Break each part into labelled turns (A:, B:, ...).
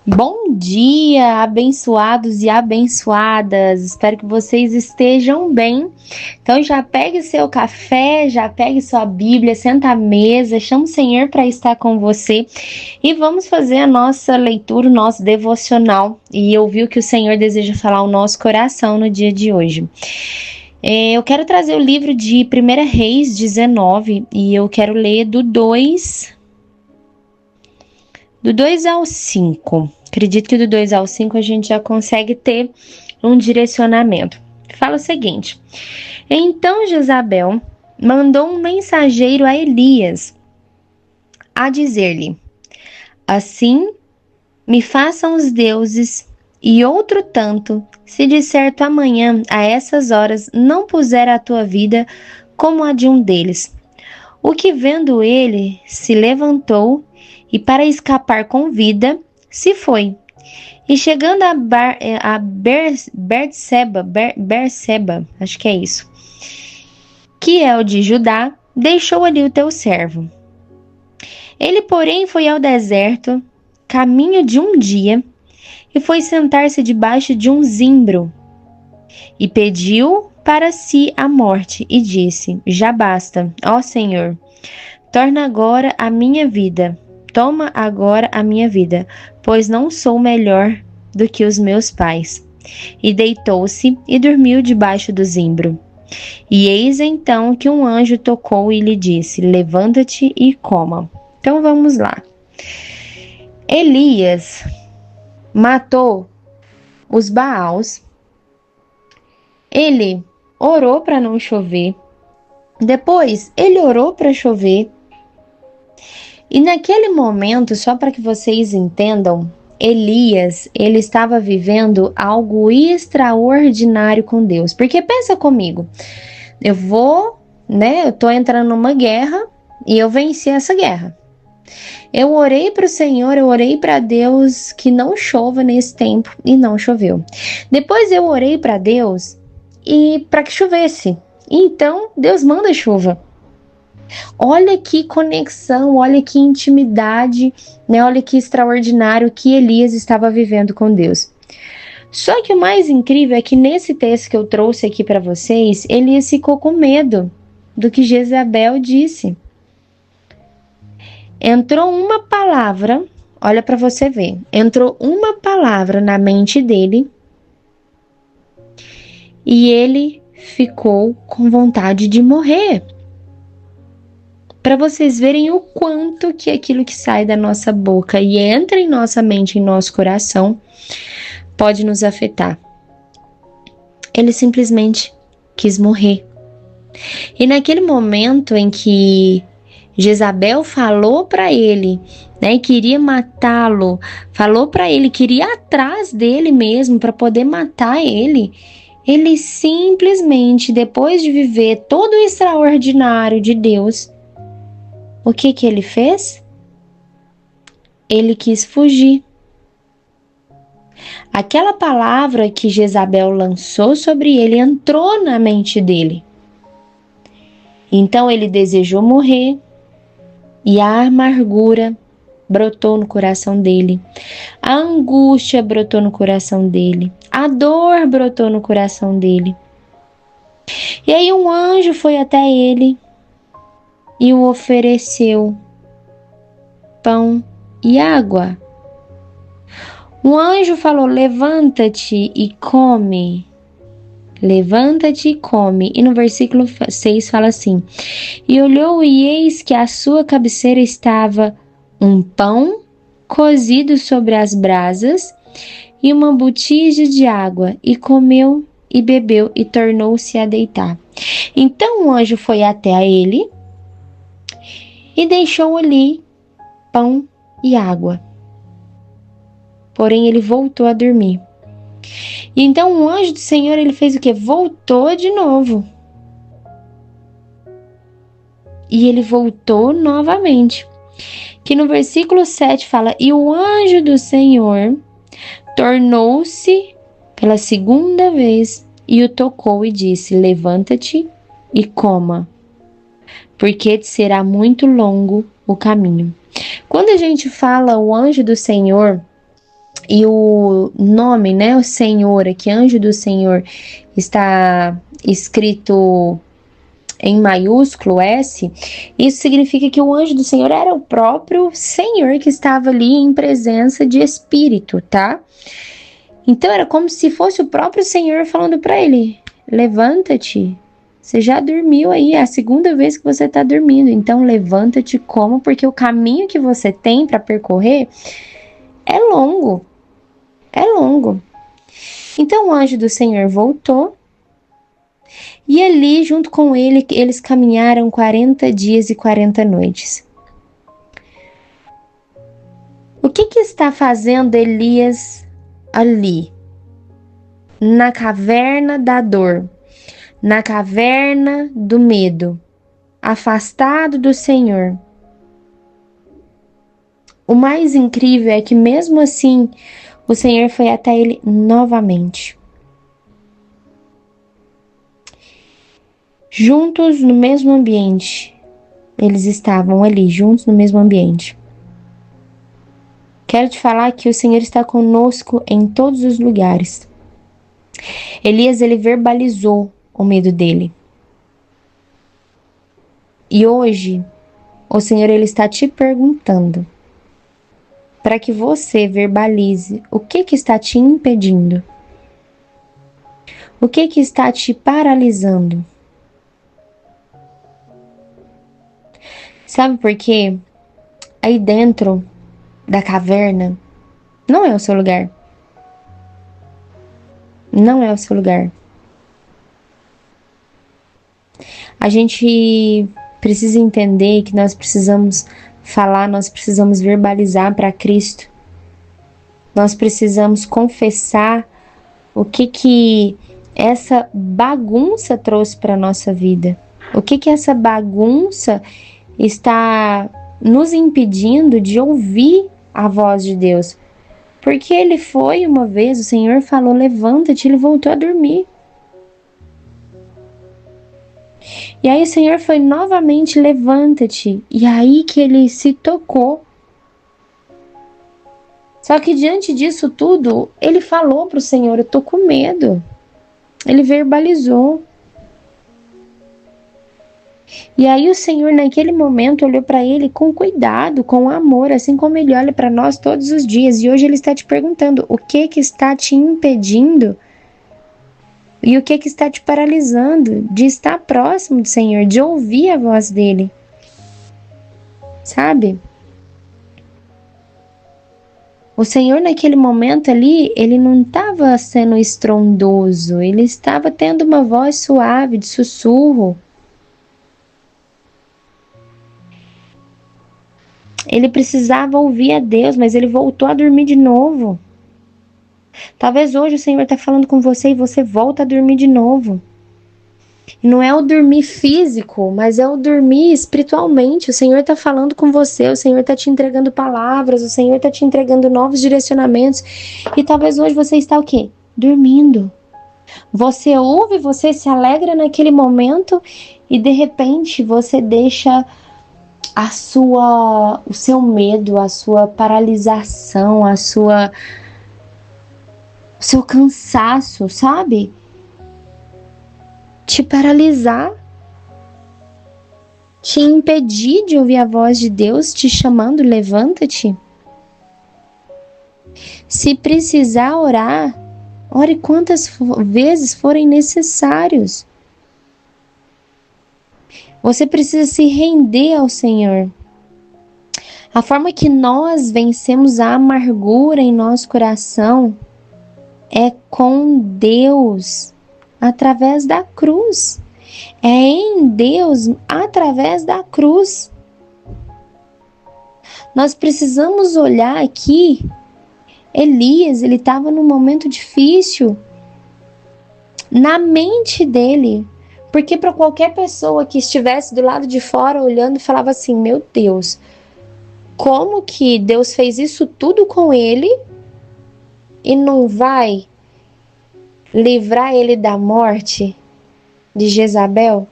A: Bom dia, abençoados e abençoadas. Espero que vocês estejam bem. Então já pegue seu café, já pegue sua Bíblia, senta à mesa, chama o Senhor para estar com você e vamos fazer a nossa leitura, o nosso devocional e ouvir o que o Senhor deseja falar ao nosso coração no dia de hoje. Eu quero trazer o livro de 1 Reis 19 e eu quero ler do 2 ao 5. Acredito que do 2 ao 5 a gente já consegue ter um direcionamento. Fala o seguinte: então Jezabel mandou um mensageiro a Elias a dizer-lhe: assim me façam os deuses e outro tanto, se de certo amanhã a essas horas não puser a tua vida como a de um deles. O que vendo ele se levantou e para escapar com vida se foi. E chegando a Berseba, acho que é isso, que é o de Judá, deixou ali o teu servo. Ele, porém, foi ao deserto, caminho de um dia, e foi sentar-se debaixo de um zimbro, e pediu para si a morte, e disse: já basta, ó Senhor, torna agora a minha vida. Toma agora a minha vida, pois não sou melhor do que os meus pais. E deitou-se e dormiu debaixo do zimbro. E eis então que um anjo tocou e lhe disse: levanta-te e coma. Então vamos lá. Elias matou os Baals. Ele orou para não chover. Depois ele orou para chover. E naquele momento, só para que vocês entendam, Elias, ele estava vivendo algo extraordinário com Deus. Porque pensa comigo, eu tô entrando numa guerra e eu venci essa guerra. Eu orei para o Senhor, eu orei para Deus que não chova nesse tempo e não choveu. Depois eu orei para Deus e para que chovesse. Então Deus manda chuva. Olha que conexão, olha que intimidade, né? Olha que extraordinário que Elias estava vivendo com Deus. Só que o mais incrível é que nesse texto que eu trouxe aqui para vocês, Elias ficou com medo do que Jezabel disse. Entrou uma palavra, olha para você ver, entrou uma palavra na mente dele e ele ficou com vontade de morrer. Para vocês verem o quanto que aquilo que sai da nossa boca e entra em nossa mente, em nosso coração, pode nos afetar. Ele simplesmente quis morrer. E naquele momento em que Jezabel falou para ele, né, queria matá-lo, falou para ele, queria ir atrás dele mesmo para poder matar ele, ele simplesmente, depois de viver todo o extraordinário de Deus, o que ele fez? Ele quis fugir. Aquela palavra que Jezabel lançou sobre ele entrou na mente dele. Então ele desejou morrer e a amargura brotou no coração dele. A angústia brotou no coração dele. A dor brotou no coração dele. E aí um anjo foi até ele e o ofereceu pão e água. O anjo falou: levanta-te e come. Levanta-te e come. E no versículo 6 fala assim: e olhou e eis que à sua cabeceira estava um pão cozido sobre as brasas e uma botija de água, e comeu e bebeu e tornou-se a deitar. Então o anjo foi até ele e deixou ali pão e água. Porém, ele voltou a dormir. E então o anjo do Senhor, ele fez o quê? Voltou de novo. E ele voltou novamente. Que no versículo 7 fala: e o anjo do Senhor tornou-se pela segunda vez e o tocou e disse: levanta-te e coma, porque te será muito longo o caminho. Quando a gente fala o anjo do Senhor, e o nome, né, o Senhor, aqui, anjo do Senhor, está escrito em maiúsculo S, isso significa que o anjo do Senhor era o próprio Senhor que estava ali em presença de espírito, tá? Então era como se fosse o próprio Senhor falando para ele: levanta-te, você já dormiu aí, é a segunda vez que você está dormindo, então levanta-te, como, porque o caminho que você tem para percorrer é longo, é longo. Então o anjo do Senhor voltou, e ali, junto com ele, eles caminharam 40 dias e 40 noites. O que está fazendo Elias ali? Na caverna da dor, na caverna do medo, afastado do Senhor. O mais incrível é que mesmo assim, o Senhor foi até ele novamente. Juntos no mesmo ambiente. Eles estavam ali, juntos no mesmo ambiente. Quero te falar que o Senhor está conosco em todos os lugares. Elias, ele verbalizou o medo dele. E hoje, o Senhor, ele está te perguntando para que você verbalize o que está te impedindo. O que está te paralisando. Sabe por quê? Aí dentro da caverna não é o seu lugar. Não é o seu lugar. A gente precisa entender que nós precisamos falar, nós precisamos verbalizar para Cristo. Nós precisamos confessar o que essa bagunça trouxe para a nossa vida. O que essa bagunça está nos impedindo de ouvir a voz de Deus. Porque ele foi uma vez, o Senhor falou, levanta-te, ele voltou a dormir. E aí o Senhor foi novamente, levanta-te. E aí que ele se tocou. Só que diante disso tudo, ele falou para o Senhor, eu tô com medo. Ele verbalizou. E aí o Senhor naquele momento olhou para ele com cuidado, com amor, assim como ele olha para nós todos os dias. E hoje ele está te perguntando, o que está te impedindo? E o que está te paralisando de estar próximo do Senhor, de ouvir a voz dele? Sabe? O Senhor naquele momento ali, ele não estava sendo estrondoso, ele estava tendo uma voz suave, de sussurro. Ele precisava ouvir a Deus, mas ele voltou a dormir de novo. Talvez hoje o Senhor está falando com você e você volta a dormir de novo. E não é o dormir físico, mas é o dormir espiritualmente. O Senhor está falando com você, o Senhor está te entregando palavras, o Senhor está te entregando novos direcionamentos. E talvez hoje você está o quê? Dormindo. Você ouve, você se alegra naquele momento e de repente você deixa o seu medo, a sua paralisação, o seu cansaço, sabe? Te paralisar, te impedir de ouvir a voz de Deus te chamando, levanta-te. Se precisar orar, ore quantas vezes forem necessários. Você precisa se render ao Senhor. A forma que nós vencemos a amargura em nosso coração é com Deus, através da cruz. É em Deus, através da cruz. Nós precisamos olhar aqui. Elias, ele estava num momento difícil na mente dele. Porque para qualquer pessoa que estivesse do lado de fora olhando, falava assim, meu Deus, como que Deus fez isso tudo com ele e não vai livrar ele da morte de Jezabel?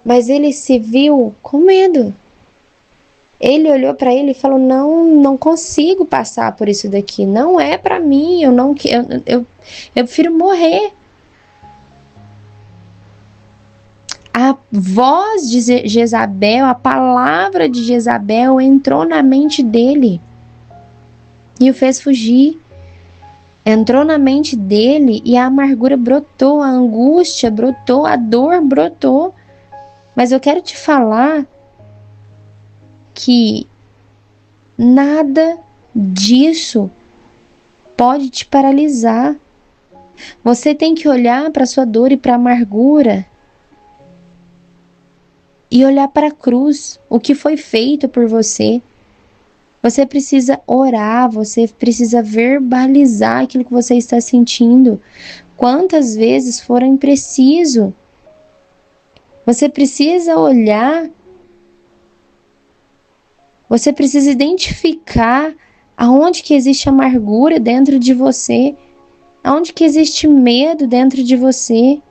A: Mas ele se viu com medo. Ele olhou para ele e falou: não consigo passar por isso daqui, não é para mim, eu prefiro morrer. A voz de Jezabel, a palavra de Jezabel entrou na mente dele e o fez fugir. Entrou na mente dele e a amargura brotou, a angústia brotou, a dor brotou. Mas eu quero te falar que nada disso pode te paralisar. Você tem que olhar para a sua dor e para a amargura e olhar para a cruz, o que foi feito por você. Você precisa orar, você precisa verbalizar aquilo que você está sentindo. Quantas vezes forem preciso. Você precisa olhar, você precisa identificar aonde que existe amargura dentro de você, aonde que existe medo dentro de você.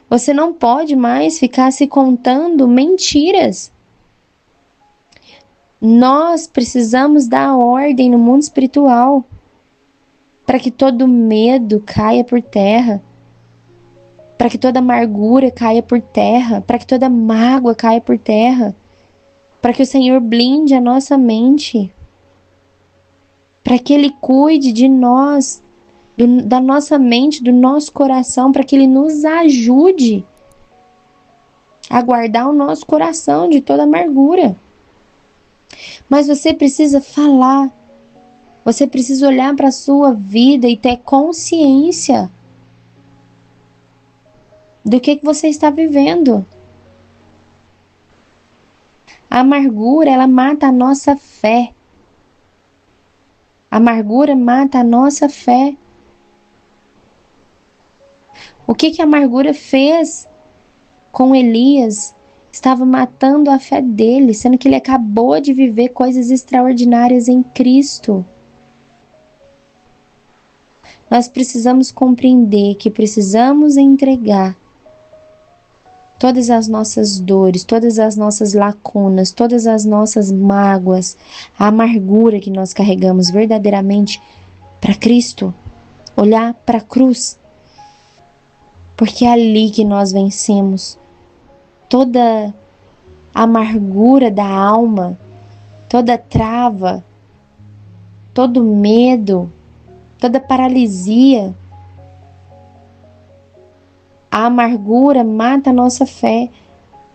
A: Você não pode mais ficar se contando mentiras. Nós precisamos dar ordem no mundo espiritual para que todo medo caia por terra, para que toda amargura caia por terra, para que toda mágoa caia por terra, para que o Senhor blinde a nossa mente, para que Ele cuide de nós, da nossa mente, do nosso coração, para que Ele nos ajude a guardar o nosso coração de toda amargura. Mas você precisa falar, você precisa olhar para a sua vida e ter consciência do que você está vivendo. A amargura, ela mata a nossa fé. A amargura mata a nossa fé. O que a amargura fez com Elias? Estava matando a fé dele, sendo que ele acabou de viver coisas extraordinárias em Cristo. Nós precisamos compreender que precisamos entregar todas as nossas dores, todas as nossas lacunas, todas as nossas mágoas, a amargura que nós carregamos verdadeiramente para Cristo, olhar para a cruz, porque é ali que nós vencemos toda a amargura da alma, toda trava, todo medo, toda paralisia. A amargura mata a nossa fé,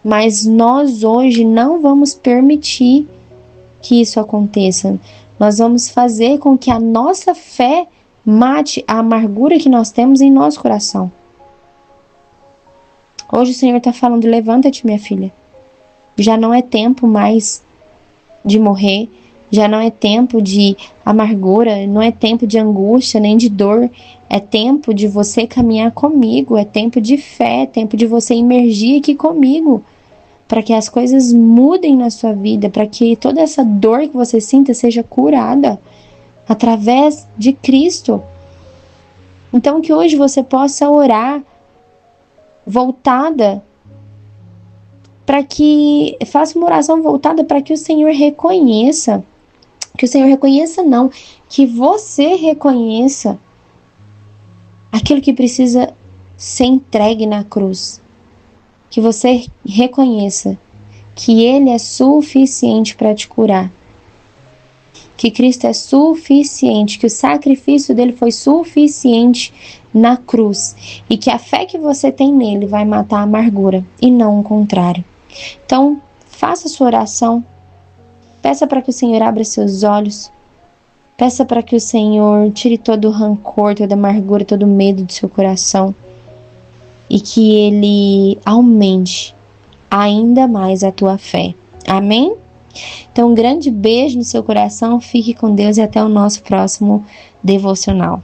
A: mas nós hoje não vamos permitir que isso aconteça. Nós vamos fazer com que a nossa fé mate a amargura que nós temos em nosso coração. Hoje o Senhor está falando: levanta-te, minha filha. Já não é tempo mais de morrer, já não é tempo de amargura, não é tempo de angústia nem de dor. É tempo de você caminhar comigo, é tempo de fé, é tempo de você emergir aqui comigo, para que as coisas mudem na sua vida, para que toda essa dor que você sinta seja curada através de Cristo. Então que hoje você possa orar voltada para que, faça uma oração voltada para que o Senhor reconheça, que você reconheça aquilo que precisa ser entregue na cruz, que você reconheça que Ele é suficiente para te curar, que Cristo é suficiente, que o sacrifício dele foi suficiente na cruz e que a fé que você tem nele vai matar a amargura e não o contrário. Então, faça sua oração, peça para que o Senhor abra seus olhos, peça para que o Senhor tire todo o rancor, toda a amargura, todo o medo do seu coração e que Ele aumente ainda mais a tua fé. Amém? Então, um grande beijo no seu coração, fique com Deus e até o nosso próximo devocional.